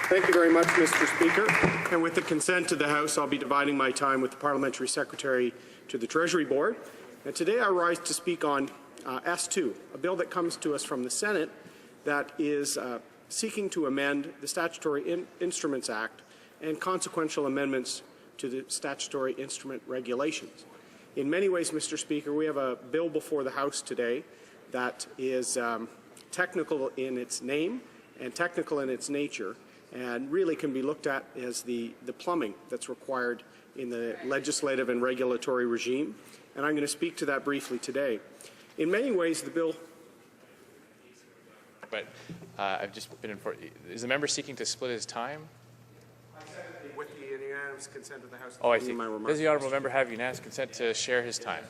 Thank you very much, Mr. Speaker. And with the consent of the House, I'll be dividing my time with the Parliamentary Secretary to the Treasury Board. And today I rise to speak on S2, a bill that comes to us from the Senate that is seeking to amend the Statutory Instruments Act and consequential amendments to the statutory instrument regulations. In many ways, Mr. Speaker, we have a bill before the House today that is technical in its name and technical in its nature, and really can be looked at as the plumbing that's required in the legislative and regulatory regime. And I'm going to speak to that briefly today. In many ways, the bill... But I've just been informed. Is the member seeking to split his time? With the unanimous consent of the House. Oh, I see. Does the honourable member have unanimous consent to share his time?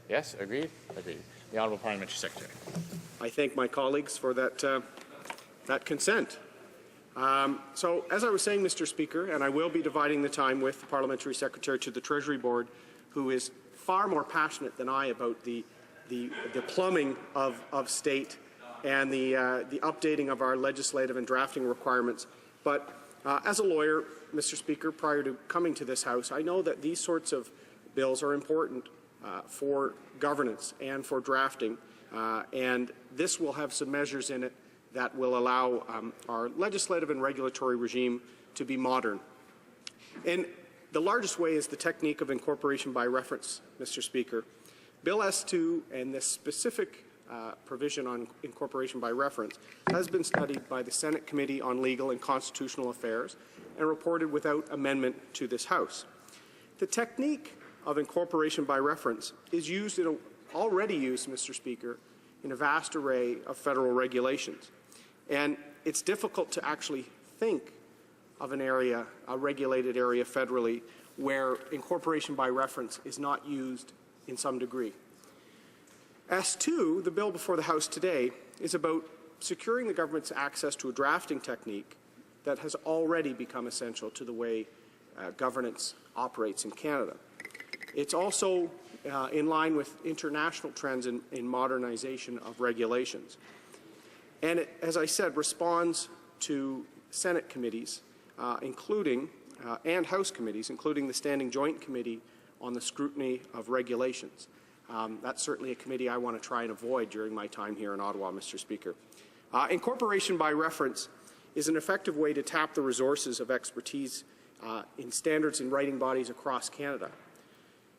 Yes? Agreed? Agreed. The honourable parliamentary secretary. I thank my colleagues for that consent. So, as I was saying, Mr. Speaker, and I will be dividing the time with the Parliamentary Secretary to the Treasury Board, who is far more passionate than I about the plumbing of state and the updating of our legislative and drafting requirements. But as a lawyer, Mr. Speaker, prior to coming to this House, I know that these sorts of bills are important for governance and for drafting, and this will have some measures in it that will allow our legislative and regulatory regime to be modern. And the largest way is the technique of incorporation by reference, Mr. Speaker. Bill S2 and this specific provision on incorporation by reference has been studied by the Senate Committee on Legal and Constitutional Affairs and reported without amendment to this House. The technique of incorporation by reference is already used, Mr. Speaker, in a vast array of federal regulations. And it's difficult to actually think of a regulated area federally, where incorporation by reference is not used in some degree. S2, the bill before the House today, is about securing the government's access to a drafting technique that has already become essential to the way governance operates in Canada. It's also in line with international trends in modernization of regulations. And it, as I said, responds to Senate committees, and House committees, including the Standing Joint Committee on the Scrutiny of Regulations. That's certainly a committee I want to try and avoid during my time here in Ottawa, Mr. Speaker. Incorporation by reference is an effective way to tap the resources of expertise in standards and writing bodies across Canada.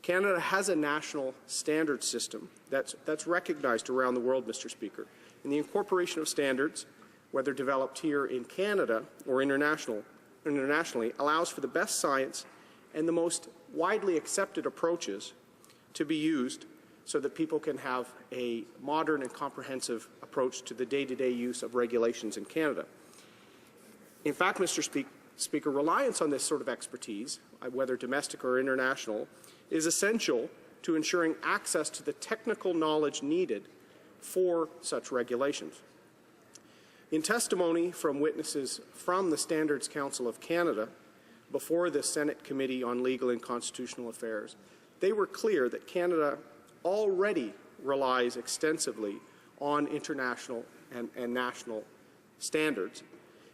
Canada has a national standard system that's recognized around the world, Mr. Speaker. And the incorporation of standards, whether developed here in Canada or internationally, allows for the best science and the most widely accepted approaches to be used so that people can have a modern and comprehensive approach to the day-to-day use of regulations in Canada. In fact, Mr. Speaker, reliance on this sort of expertise, whether domestic or international, is essential to ensuring access to the technical knowledge needed for such regulations. In testimony from witnesses from the Standards Council of Canada before the Senate Committee on Legal and Constitutional Affairs, they were clear that Canada already relies extensively on international and national standards.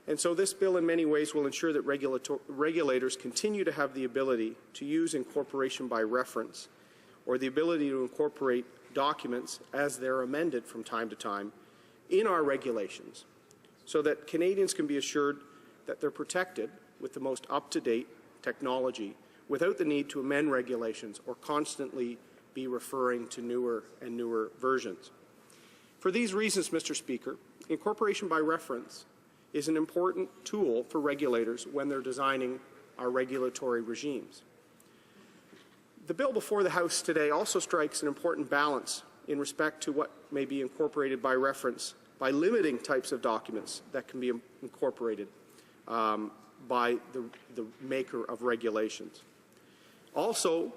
And so this bill in many ways will ensure that regulators continue to have the ability to use incorporation by reference, or the ability to incorporate documents as they're amended from time to time in our regulations, so that Canadians can be assured that they're protected with the most up-to-date technology without the need to amend regulations or constantly be referring to newer and newer versions. For these reasons, Mr. Speaker, incorporation by reference is an important tool for regulators when they're designing our regulatory regimes. The bill before the House today also strikes an important balance in respect to what may be incorporated by reference by limiting types of documents that can be incorporated by the maker of regulations. Also,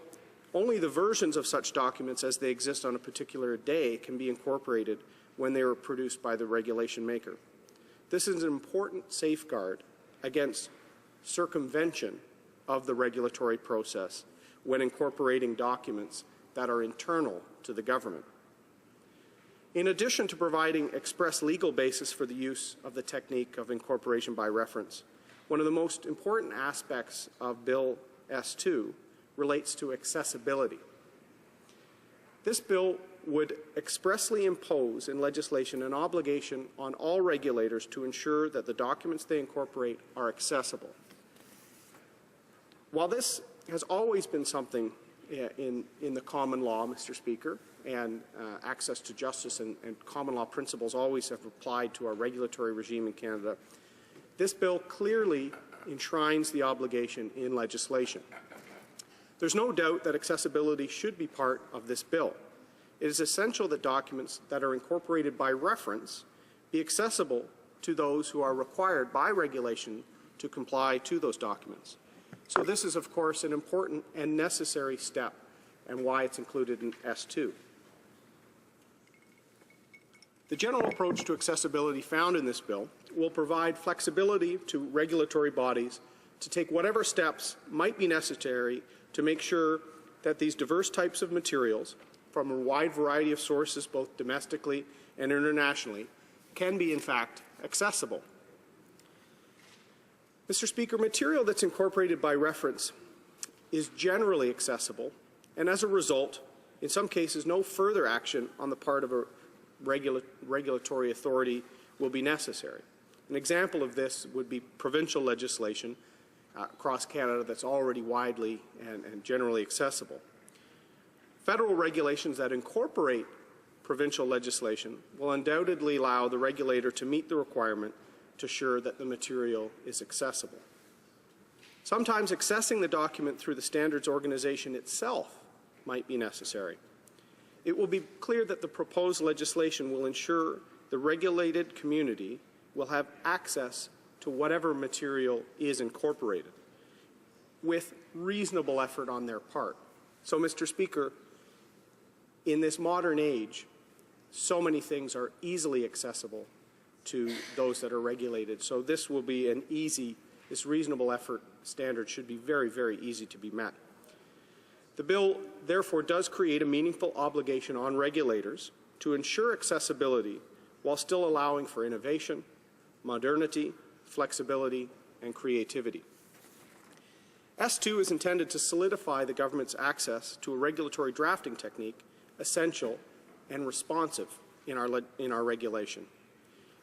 only the versions of such documents as they exist on a particular day can be incorporated when they are produced by the regulation maker. This is an important safeguard against circumvention of the regulatory process when incorporating documents that are internal to the government. In addition to providing express legal basis for the use of the technique of incorporation by reference, one of the most important aspects of Bill S2 relates to accessibility. This bill would expressly impose in legislation an obligation on all regulators to ensure that the documents they incorporate are accessible. While this has always been something in the common law, Mr. Speaker, and access to justice and common law principles always have applied to our regulatory regime in Canada, this bill clearly enshrines the obligation in legislation. There's no doubt that accessibility should be part of this bill. It is essential that documents that are incorporated by reference be accessible to those who are required by regulation to comply to those documents. So this is, of course, an important and necessary step, and why it's included in S2. The general approach to accessibility found in this bill will provide flexibility to regulatory bodies to take whatever steps might be necessary to make sure that these diverse types of materials from a wide variety of sources, both domestically and internationally, can be, in fact, accessible. Mr. Speaker, material that's incorporated by reference is generally accessible, and as a result, in some cases, no further action on the part of a regulatory authority will be necessary. An example of this would be provincial legislation across Canada that's already widely and generally accessible. Federal regulations that incorporate provincial legislation will undoubtedly allow the regulator to meet the requirement to ensure that the material is accessible. Sometimes accessing the document through the standards organization itself might be necessary. It will be clear that the proposed legislation will ensure the regulated community will have access to whatever material is incorporated with reasonable effort on their part. So, Mr. Speaker, in this modern age, so many things are easily accessible to those that are regulated. So this will be an easy, this reasonable effort standard should be very, very easy to be met. The bill, therefore, does create a meaningful obligation on regulators to ensure accessibility while still allowing for innovation, modernity, flexibility, and creativity. S2 is intended to solidify the government's access to a regulatory drafting technique essential and responsive in our regulation.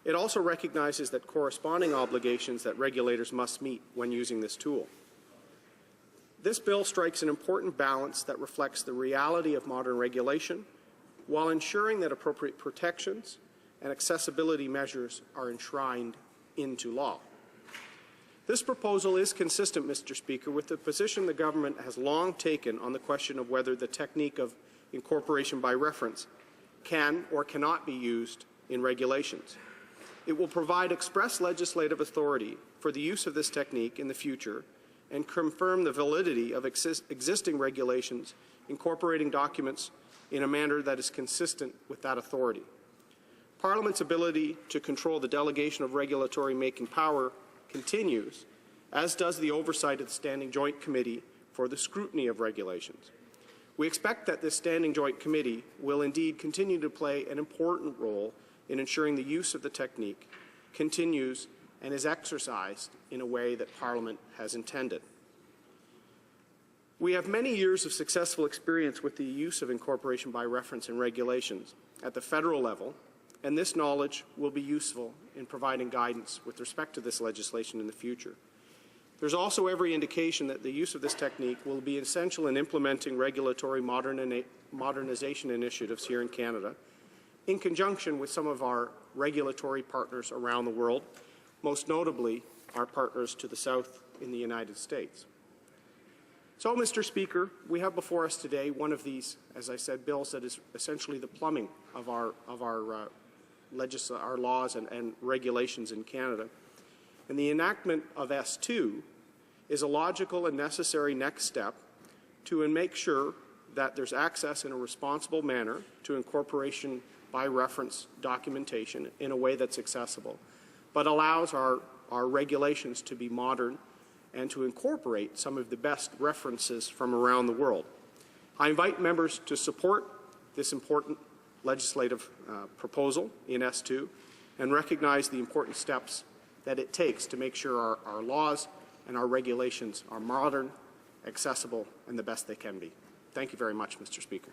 It also recognizes that corresponding obligations that regulators must meet when using this tool. This bill strikes an important balance that reflects the reality of modern regulation while ensuring that appropriate protections and accessibility measures are enshrined into law. This proposal is consistent, Mr. Speaker, with the position the government has long taken on the question of whether the technique of incorporation by reference can or cannot be used in regulations. It will provide express legislative authority for the use of this technique in the future and confirm the validity of existing regulations incorporating documents in a manner that is consistent with that authority. Parliament's ability to control the delegation of regulatory making power continues, as does the oversight of the Standing Joint Committee for the scrutiny of regulations. We expect that this Standing Joint Committee will indeed continue to play an important role in ensuring the use of the technique continues and is exercised in a way that Parliament has intended. We have many years of successful experience with the use of incorporation by reference in regulations at the federal level, and this knowledge will be useful in providing guidance with respect to this legislation in the future. There's also every indication that the use of this technique will be essential in implementing regulatory modernization initiatives here in Canada, in conjunction with some of our regulatory partners around the world, most notably our partners to the south in the United States. So, Mr. Speaker, we have before us today one of these, as I said, bills that is essentially the plumbing of our laws and regulations in Canada. And the enactment of S2 is a logical and necessary next step to make sure that there's access in a responsible manner to incorporation by reference documentation in a way that's accessible, but allows our regulations to be modern and to incorporate some of the best references from around the world. I invite members to support this important legislative proposal in S2 and recognize the important steps that it takes to make sure our laws and our regulations are modern, accessible, and the best they can be. Thank you very much, Mr. Speaker.